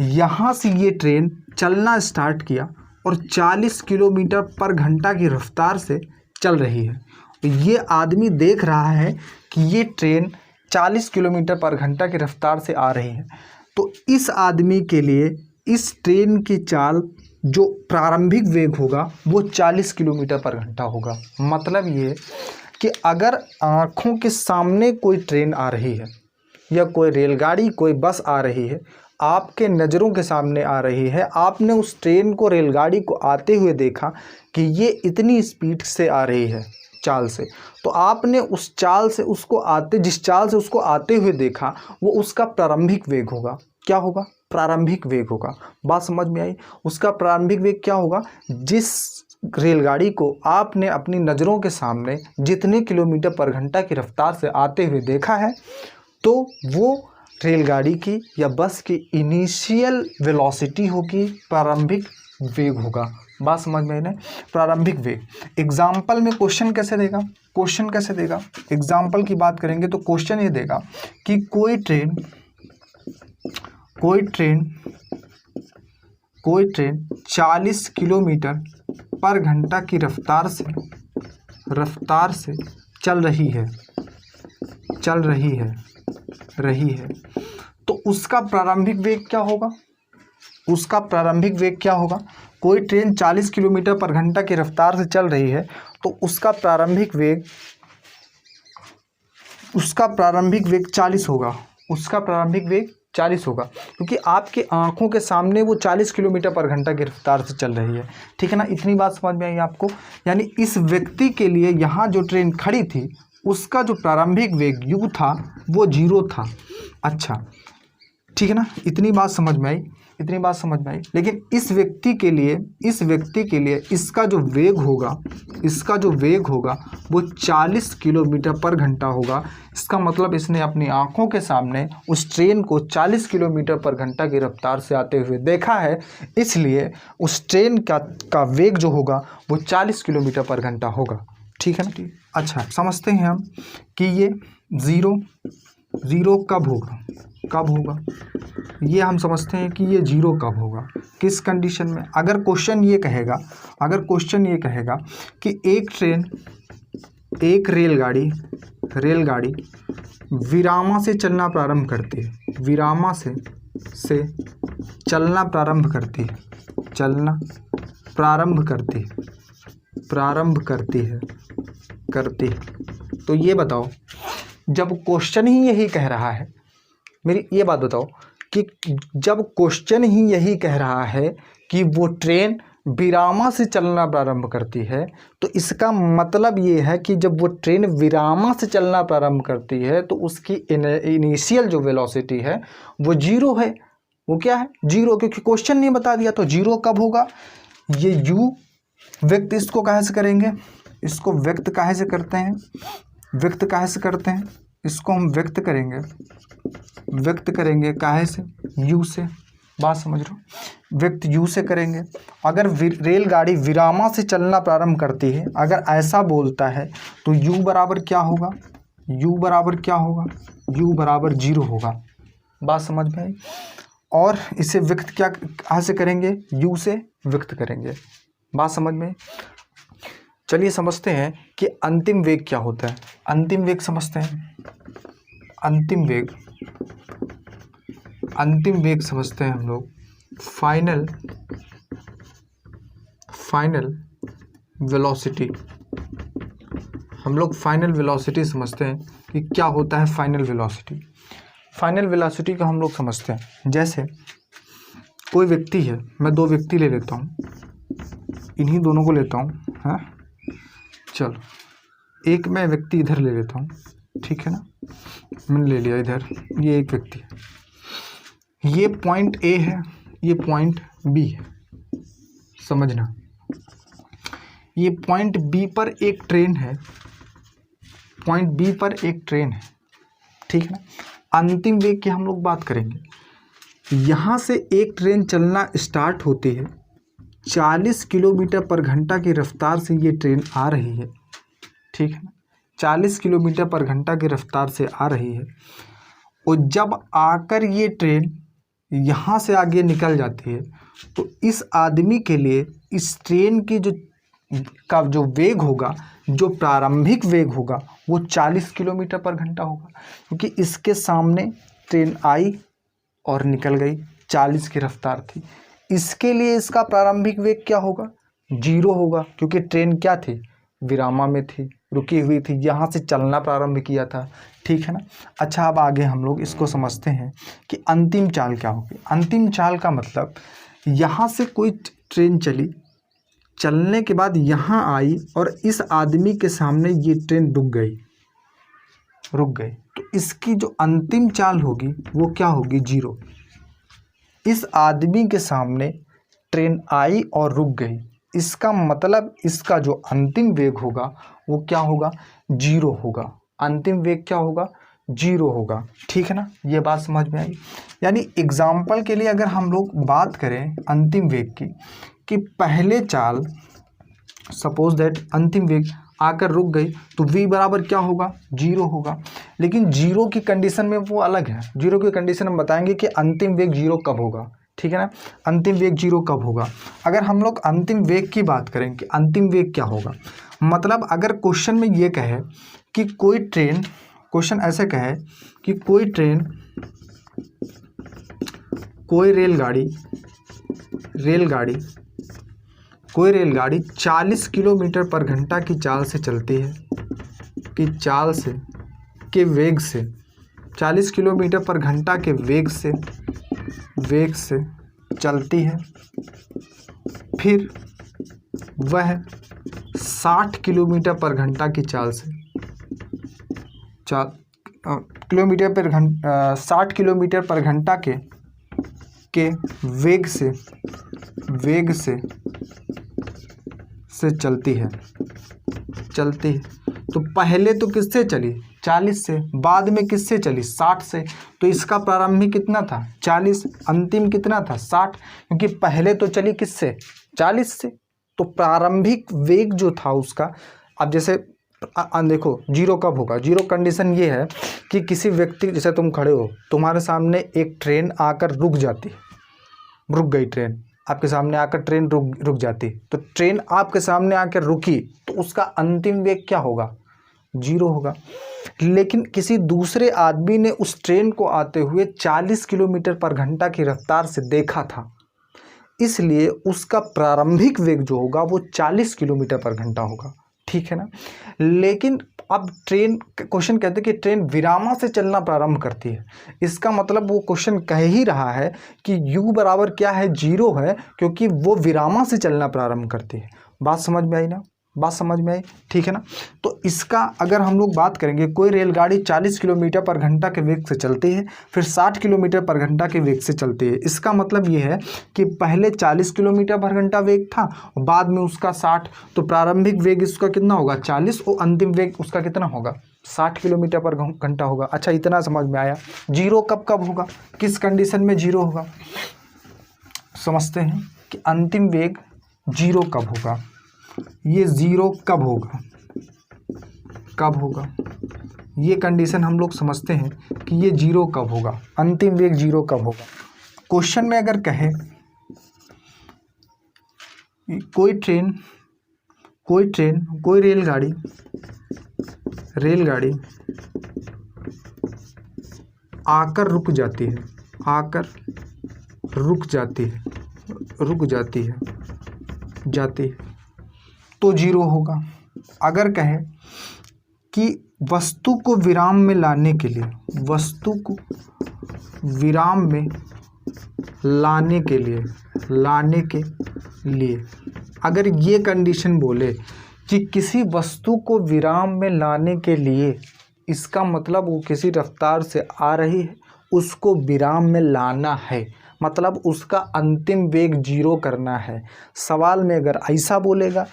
यहाँ से ये ट्रेन चलना स्टार्ट किया और 40 किलोमीटर पर घंटा की रफ्तार से चल रही है, ये आदमी देख रहा है कि ये ट्रेन 40 किलोमीटर पर घंटा की रफ्तार से आ रही है। तो इस आदमी के लिए इस ट्रेन की चाल जो प्रारंभिक वेग होगा वो 40 किलोमीटर पर घंटा होगा। मतलब ये कि अगर आँखों के सामने कोई ट्रेन आ रही है या कोई रेलगाड़ी कोई बस आ रही है, आपके नज़रों के सामने आ रही है, आपने उस ट्रेन को रेलगाड़ी को आते हुए देखा कि ये इतनी स्पीड से आ रही है चाल से, तो आपने उस चाल से उसको आते जिस चाल से उसको आते हुए देखा वो उसका प्रारंभिक वेग होगा। क्या होगा? प्रारंभिक वेग होगा। बात समझ में आई? उसका प्रारंभिक वेग क्या होगा? जिस रेलगाड़ी को आपने अपनी नज़रों के सामने जितने किलोमीटर पर घंटा की रफ्तार से आते हुए देखा है, तो वो रेलगाड़ी की या बस की इनिशियल वेलोसिटी होगी, प्रारंभिक वेग होगा। बात समझ में नहीं? प्रारंभिक वेग। एग्जाम्पल में क्वेश्चन कैसे देगा? क्वेश्चन कैसे देगा? एग्जाम्पल की बात करेंगे तो क्वेश्चन ये देगा कि कोई ट्रेन 40 किलोमीटर पर घंटा की रफ्तार से चल रही है, तो उसका प्रारंभिक वेग क्या होगा? उसका प्रारंभिक वेग क्या होगा? कोई ट्रेन 40 किलोमीटर पर घंटा की रफ्तार से चल रही है, तो उसका प्रारंभिक वेग 40 होगा। उसका प्रारंभिक वेग 40 होगा, क्योंकि आपके आंखों के सामने वो 40 किलोमीटर पर घंटा की रफ्तार से चल रही है। ठीक है ना? इतनी बात समझ में आई आपको? यानी इस व्यक्ति के लिए यहाँ जो ट्रेन खड़ी थी उसका जो प्रारंभिक वेग u था वो 0 था। अच्छा, ठीक है ना? इतनी बात समझ में आई? इतनी बात समझ में आई। लेकिन इस व्यक्ति के लिए इसका जो वेग होगा वो 40 किलोमीटर पर घंटा होगा। इसका मतलब इसने अपनी आंखों के सामने उस ट्रेन को 40 किलोमीटर पर घंटा की रफ्तार से आते हुए देखा है, इसलिए उस ट्रेन का वेग जो होगा वो 40 किलोमीटर पर घंटा होगा। ठीक है ना? अच्छा, समझते हैं हम कि ये ज़ीरो कब होगा। ये हम समझते हैं कि ये 0 कब होगा, किस कंडीशन में? अगर क्वेश्चन ये कहेगा कि एक रेलगाड़ी विरामा से चलना प्रारंभ करती है, चलना प्रारंभ करती है। तो ये बताओ, जब क्वेश्चन ही यही कह रहा है, मेरी ये बात बताओ कि जब क्वेश्चन ही यही कह रहा है कि वो ट्रेन विरामा से चलना प्रारंभ करती है, तो इसका मतलब ये है कि जब वो ट्रेन विरामा से चलना प्रारंभ करती है तो उसकी इनिशियल जो वेलोसिटी है वो 0 है। वो क्या है? 0, क्योंकि क्वेश्चन नहीं बता दिया। तो 0 कब होगा? ये u व्यक्त इसको काहे से करेंगे? इसको व्यक्त काहे से करते हैं? इसको हम व्यक्त करेंगे काहे से? u से। बात समझ रहे हो? व्यक्त u से करेंगे। अगर रेलगाड़ी विरामा से चलना प्रारंभ करती है, अगर ऐसा बोलता है तो u बराबर क्या होगा? u बराबर 0 होगा। बात समझ में आई? और इसे व्यक्त कहाँ से करेंगे? u से व्यक्त करेंगे। बात समझ में? चलिए समझते हैं कि अंतिम वेग क्या होता है। अंतिम वेग समझते हैं। अंतिम वेग समझते हैं हम लोग। Final velocity. हम लोग फाइनल वेलोसिटी समझते हैं कि क्या होता है फाइनल वेलोसिटी। फाइनल वेलोसिटी को हम लोग समझते हैं, जैसे कोई व्यक्ति है, मैं 2 व्यक्ति ले लेता हूँ, इन्हीं दोनों को लेता हूँ। हाँ, चलो, एक मैं व्यक्ति इधर ले लेता हूँ, ठीक है ना? मैंने ले लिया इधर, ये एक व्यक्ति है, ये पॉइंट A है, ये पॉइंट B है। समझना, ये पॉइंट B पर एक ट्रेन है, ठीक है ना? अंतिम वेग की हम लोग बात करेंगे। यहाँ से एक ट्रेन चलना स्टार्ट होती है, 40 किलोमीटर पर घंटा की रफ्तार से ये ट्रेन आ रही है, ठीक है ना? 40 किलोमीटर पर घंटा की रफ्तार से आ रही है, और जब आकर ये ट्रेन यहाँ से आगे निकल जाती है, तो इस आदमी के लिए इस ट्रेन की जो का जो वेग होगा, जो प्रारंभिक वेग होगा वो 40 किलोमीटर पर घंटा होगा, क्योंकि इसके सामने ट्रेन आई और निकल गई, 40 की रफ्तार थी। इसके लिए इसका प्रारंभिक वेग क्या होगा? 0 होगा, क्योंकि ट्रेन क्या थी? विरामा में थी, रुकी हुई थी, यहाँ से चलना प्रारंभ किया था। ठीक है ना। अच्छा, अब आगे हम लोग इसको समझते हैं कि अंतिम चाल क्या होगी। अंतिम चाल का मतलब यहाँ से कोई ट्रेन चली, चलने के बाद यहाँ आई और इस आदमी के सामने ये ट्रेन रुक गई, तो इसकी जो अंतिम चाल होगी वो क्या होगी? 0। इस आदमी के सामने ट्रेन आई और रुक गई, इसका मतलब इसका जो अंतिम वेग होगा वो क्या होगा? 0 होगा। अंतिम वेग क्या होगा? 0 होगा। ठीक है ना, ये बात समझ में आई। यानी एग्जाम्पल के लिए अगर हम लोग बात करें अंतिम वेग की, कि पहले चाल सपोज दैट अंतिम वेग आकर रुक गई, तो v बराबर क्या होगा? 0 होगा। लेकिन 0 की कंडीशन में वो अलग है। 0 की कंडीशन हम बताएंगे कि अंतिम वेग 0 कब होगा। ठीक है ना, अंतिम वेग 0 कब होगा। अगर हम लोग अंतिम वेग की बात करें कि अंतिम वेग क्या होगा, मतलब अगर क्वेश्चन में ये कहे कि कोई ट्रेन, क्वेश्चन ऐसे कहे कि कोई ट्रेन, कोई रेलगाड़ी 40 किलोमीटर पर घंटा की चाल से चलती है, के वेग से 40 किलोमीटर पर घंटा के वेग से चलती है, फिर वह 60 किलोमीटर पर घंटा की चाल से 60 किलोमीटर पर घंटा के वेग से चलती है। तो पहले तो किससे चली? 40 से, बाद में किससे चली? 60 से। तो इसका प्रारंभिक कितना था? 40, अंतिम कितना था? 60, क्योंकि पहले तो चली किससे? 40 से। तो प्रारंभिक वेग जो था उसका, अब जैसे देखो 0 कब होगा? 0 कंडीशन ये है कि किसी व्यक्ति, जैसे तुम खड़े हो, तुम्हारे सामने एक ट्रेन आकर रुक गई, ट्रेन आपके सामने आकर ट्रेन रुक जाती, तो ट्रेन आपके सामने आकर रुकी, तो उसका अंतिम वेग क्या होगा? 0 होगा। लेकिन किसी दूसरे आदमी ने उस ट्रेन को आते हुए 40 किलोमीटर पर घंटा की रफ्तार से देखा था, इसलिए उसका प्रारंभिक वेग जो होगा वो 40 किलोमीटर पर घंटा होगा। ठीक है ना। लेकिन अब ट्रेन, क्वेश्चन कहते हैं कि ट्रेन विरामा से चलना प्रारंभ करती है, इसका मतलब वो क्वेश्चन कह ही रहा है कि u बराबर क्या है? 0 है, क्योंकि वो विरामा से चलना प्रारंभ करती है। बात समझ में आई ना? बात समझ में आई? ठीक है ना। तो इसका अगर हम लोग बात करेंगे, कोई रेलगाड़ी 40 किलोमीटर पर घंटा के वेग से चलती है, फिर 60 किलोमीटर पर घंटा के वेग से चलती है। इसका मतलब ये है कि पहले 40 किलोमीटर पर घंटा वेग था और बाद में उसका 60, तो प्रारंभिक वेग इसका कितना होगा? 40, और अंतिम वेग उसका कितना होगा? 60 किलोमीटर पर घंटा होगा। अच्छा, इतना समझ में आया। 0 कब होगा? किस कंडीशन में 0 होगा? समझते हैं कि अंतिम वेग 0 कब होगा। ये 0 कब होगा, ये कंडीशन हम लोग समझते हैं कि ये 0 कब होगा, अंतिम वेग 0 कब होगा। क्वेश्चन में अगर कहे कोई रेलगाड़ी आकर रुक जाती है तो 0 होगा। अगर कहे कि वस्तु को विराम में लाने के लिए अगर ये कंडीशन बोले कि किसी वस्तु को विराम में लाने के लिए, इसका मतलब वो किसी रफ्तार से आ रही है, उसको विराम में लाना है, मतलब उसका अंतिम वेग 0 करना है। सवाल में अगर ऐसा बोलेगा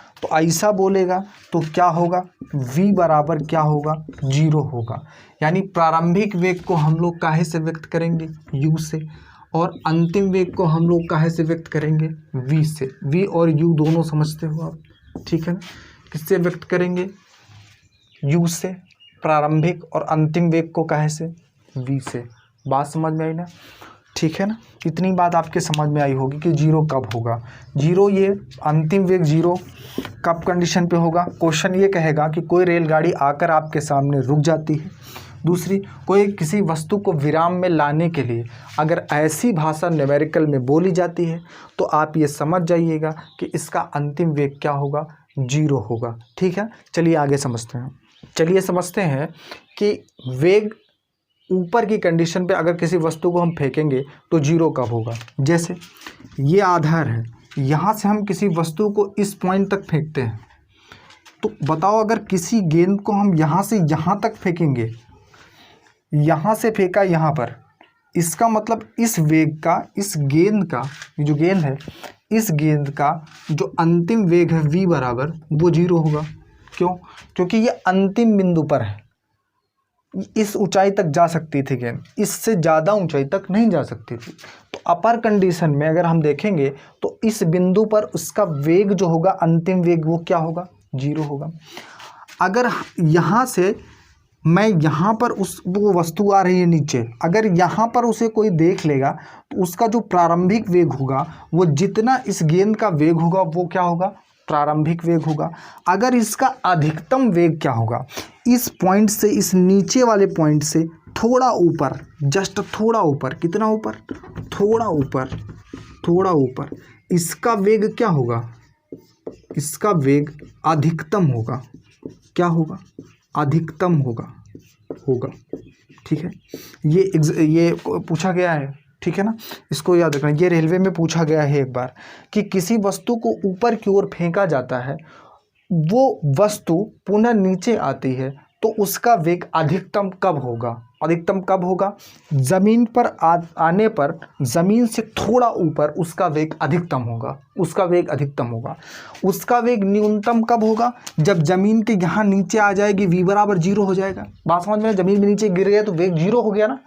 तो क्या होगा? v बराबर क्या होगा? 0 होगा। यानी प्रारंभिक वेग को हम लोग काहे से व्यक्त करेंगे? u से, और अंतिम वेग को हम लोग काहे से व्यक्त करेंगे? v से। v और u दोनों समझते हो आप, ठीक है ना। किससे व्यक्त करेंगे? u से प्रारंभिक, और अंतिम वेग को काहे से? v से। बात समझ में आई ना। ठीक है ना। इतनी बात आपके समझ में आई होगी कि जीरो कब होगा। जीरो, ये अंतिम वेग जीरो कब कंडीशन पे होगा। क्वेश्चन ये कहेगा कि कोई रेलगाड़ी आकर आपके सामने रुक जाती है। दूसरी, कोई किसी वस्तु को विराम में लाने के लिए अगर ऐसी भाषा न्यूमेरिकल में बोली जाती है तो आप ये समझ जाइएगा कि इसका अंतिम वेग क्या होगा, जीरो होगा। ठीक है, चलिए आगे समझते हैं। चलिए समझते हैं कि वेग ऊपर की कंडीशन पे अगर किसी वस्तु को हम फेंकेंगे तो जीरो कब होगा। जैसे ये आधार है, यहाँ से हम किसी वस्तु को इस पॉइंट तक फेंकते हैं, तो बताओ अगर किसी गेंद को हम यहाँ से यहाँ तक फेंकेंगे, यहाँ से फेंका यहाँ पर, इसका मतलब इस वेग का, इस गेंद का, जो गेंद है इस गेंद का जो अंतिम वेग है v बराबर, वो जीरो होगा। क्यों? क्योंकि ये अंतिम बिंदु पर है। इस ऊंचाई तक जा सकती थी गेंद, इससे ज़्यादा ऊंचाई तक नहीं जा सकती थी। तो अपर कंडीशन में अगर हम देखेंगे तो इस बिंदु पर उसका वेग जो होगा, अंतिम वेग, वो क्या होगा, जीरो होगा। अगर यहाँ से मैं यहाँ पर वो वस्तु आ रही है नीचे, अगर यहाँ पर उसे कोई देख लेगा तो उसका जो प्रारंभिक वेग होगा वो जितना इस गेंद का वेग होगा वो क्या होगा, प्रारंभिक वेग होगा। अगर इसका अधिकतम वेग क्या होगा, इस पॉइंट से, इस नीचे वाले पॉइंट से थोड़ा ऊपर, जस्ट थोड़ा ऊपर, कितना ऊपर, थोड़ा ऊपर, थोड़ा ऊपर, इसका वेग क्या होगा, इसका वेग अधिकतम होगा। क्या होगा, अधिकतम होगा। ठीक है, ये पूछा गया है। ठीक है ना, इसको याद रखना। ये रेलवे में पूछा गया है एक बार कि किसी वस्तु को ऊपर की ओर फेंका जाता है, वो वस्तु पुनः नीचे आती है तो उसका वेग अधिकतम कब होगा। अधिकतम कब होगा, ज़मीन पर आने पर, ज़मीन से थोड़ा ऊपर उसका वेग अधिकतम होगा, उसका वेग अधिकतम होगा। उसका वेग न्यूनतम कब होगा, जब ज़मीन के यहाँ नीचे आ जाएगी, v बराबर जीरो हो जाएगा। बात समझ में, ज़मीन में नीचे गिर गया तो वेग जीरो हो गया ना।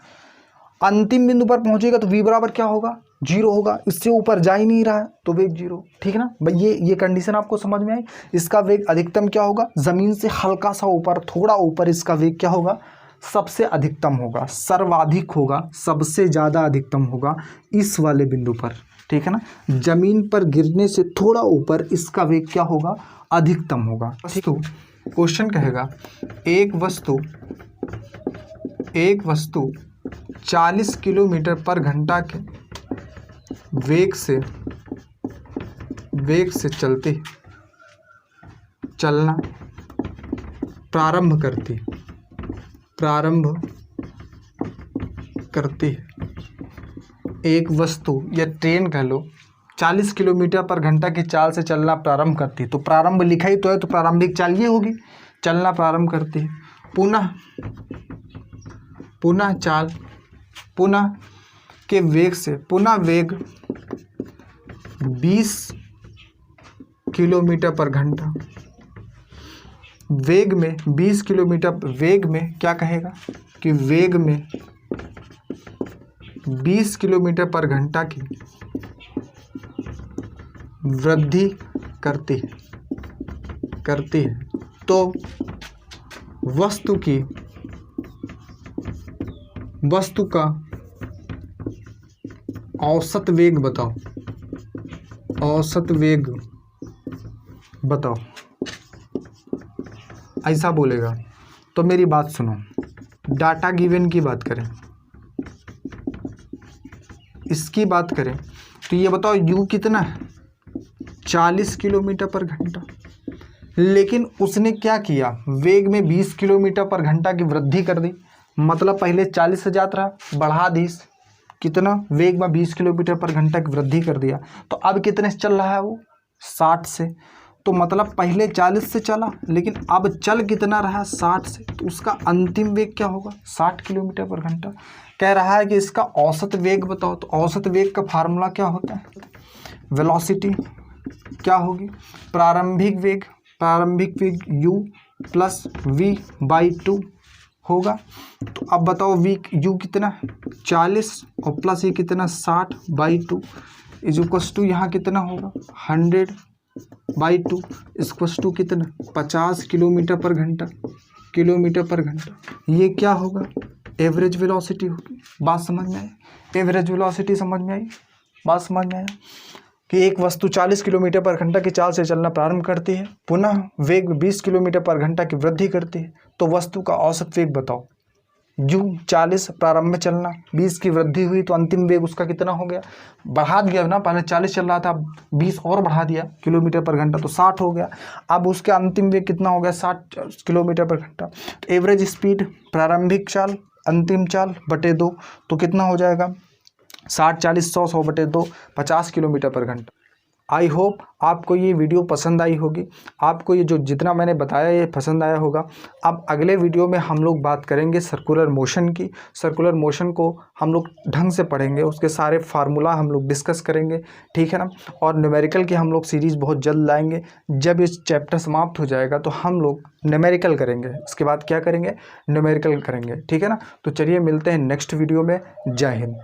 अंतिम बिंदु पर पहुँचेगा तो v बराबर क्या होगा, जीरो होगा। इससे ऊपर जा ही नहीं रहा है तो वेग जीरो। ठीक है ना भाई, ये कंडीशन आपको समझ में आई। इसका वेग अधिकतम क्या होगा, ज़मीन से हल्का सा ऊपर, थोड़ा ऊपर इसका वेग क्या होगा, सबसे अधिकतम होगा, सर्वाधिक होगा, सबसे ज़्यादा अधिकतम होगा इस वाले बिंदु पर। ठीक है ना, ज़मीन पर गिरने से थोड़ा ऊपर इसका वेग क्या होगा, अधिकतम होगा। तो क्वेश्चन कहेगा एक वस्तु 40 किलोमीटर पर घंटा के वेग से चलना प्रारंभ करती है। एक वस्तु या ट्रेन कह लो 40 किलोमीटर पर घंटा की चाल से चलना प्रारंभ करती है। तो प्रारंभ लिखा ही तो है, तो प्रारंभिक चाल ये होगी, चलना प्रारंभ करती है। पुनः के वेग से, पुनः वेग 20 किलोमीटर पर घंटा, वेग में 20 किलोमीटर, वेग में क्या कहेगा कि वेग में 20 किलोमीटर पर घंटा की वृद्धि करती है। तो वस्तु का औसत वेग बताओ, औसत वेग बताओ, ऐसा बोलेगा। तो मेरी बात सुनो, डाटा गिवन की बात करें, इसकी बात करें तो ये बताओ u कितना है, 40 किलोमीटर पर घंटा। लेकिन उसने क्या किया, वेग में 20 किलोमीटर पर घंटा की वृद्धि कर दी। मतलब पहले 40 से जाता रहा, बढ़ा दी, कितना, वेग में 20 किलोमीटर पर घंटा की वृद्धि कर दिया। तो अब कितने से चल रहा है वो, 60 से। तो मतलब पहले 40 से चला, लेकिन अब चल कितना रहा, 60 से। तो उसका अंतिम वेग क्या होगा, 60 किलोमीटर पर घंटा। कह रहा है कि इसका औसत वेग बताओ। तो औसत वेग का फार्मूला क्या होता है, वेलोसिटी क्या होगी, प्रारंभिक वेग u प्लस v/2 होगा। तो अब बताओ u कितना, 40 और प्लस ये कितना, 60/2 इज इक्वल्स टू यहाँ कितना होगा, 100/2 इक्वल्स टू कितना, 50 किलोमीटर पर घंटा। ये क्या होगा, एवरेज वेलोसिटी होगी। बात समझ में आई? एवरेज वेलोसिटी समझ में आई? बात समझ में आया कि एक वस्तु 40 किलोमीटर पर घंटा की चाल से चलना प्रारंभ करती है, पुनः वेग 20 किलोमीटर पर घंटा की वृद्धि करती है, तो वस्तु का औसत वेग बताओ। यूं 40 प्रारंभ में चलना, 20 की वृद्धि हुई तो अंतिम वेग उसका कितना हो गया, बढ़ा दिया ना, पहले 40 चल रहा था, 20 और बढ़ा दिया किलोमीटर पर घंटा तो 60 हो गया। अब उसका अंतिम वेग कितना हो गया, 60 किलोमीटर पर घंटा। तो एवरेज स्पीड प्रारंभिक चाल अंतिम चाल बटे 2, तो कितना हो जाएगा 60 40 100 100 बटे 2, 50 किलोमीटर पर घंटा। आई होप आपको ये वीडियो पसंद आई होगी, आपको ये जो जितना मैंने बताया ये पसंद आया होगा। अब अगले वीडियो में हम लोग बात करेंगे सर्कुलर मोशन की। सर्कुलर मोशन को हम लोग ढंग से पढ़ेंगे, उसके सारे फार्मूला हम लोग डिस्कस करेंगे, ठीक है ना। और न्यूमेरिकल की हम लोग सीरीज़ बहुत जल्द लाएंगे। जब इस चैप्टर समाप्त हो जाएगा तो हम लोग न्यूमेरिकल करेंगे, इसके बाद क्या करेंगे, न्यूमेरिकल करेंगे, ठीक है ना। तो चलिए मिलते हैं नेक्स्ट वीडियो में। जय हिंद।